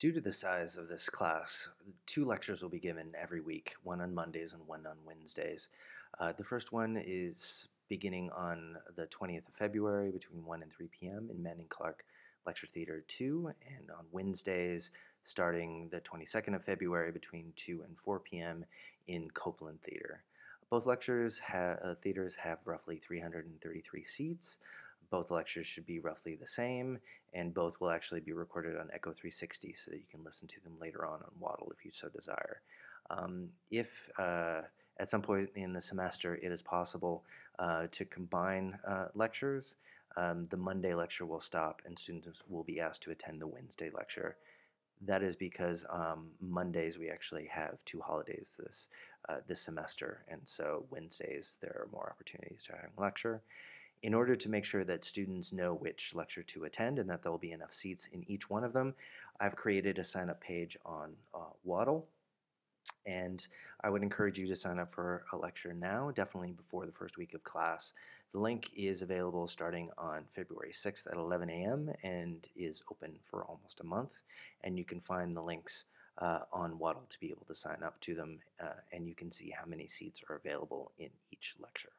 Due to the size of this class, two lectures will be given every week, one on Mondays and one on Wednesdays. The first one is beginning on the 20th of February between 1 and 3 p.m. in Manning Clark Lecture Theater 2, and on Wednesdays starting the 22nd of February between 2 and 4 p.m. in Copeland Theater. Both theaters have roughly 333 seats. Both lectures should be roughly the same, and both will actually be recorded on Echo 360 so that you can listen to them later on Waddle if you so desire. If at some point in the semester it is possible to combine lectures, the Monday lecture will stop and students will be asked to attend the Wednesday lecture. That is because Mondays we actually have two holidays this semester, and so Wednesdays there are more opportunities to have a lecture. In order to make sure that students know which lecture to attend and that there will be enough seats in each one of them, I've created a sign-up page on Waddle, and I would encourage you to sign up for a lecture now, definitely before the first week of class. The link is available starting on February 6th at 11 a.m. and is open for almost a month, and you can find the links on Waddle to be able to sign up to them, and you can see how many seats are available in each lecture.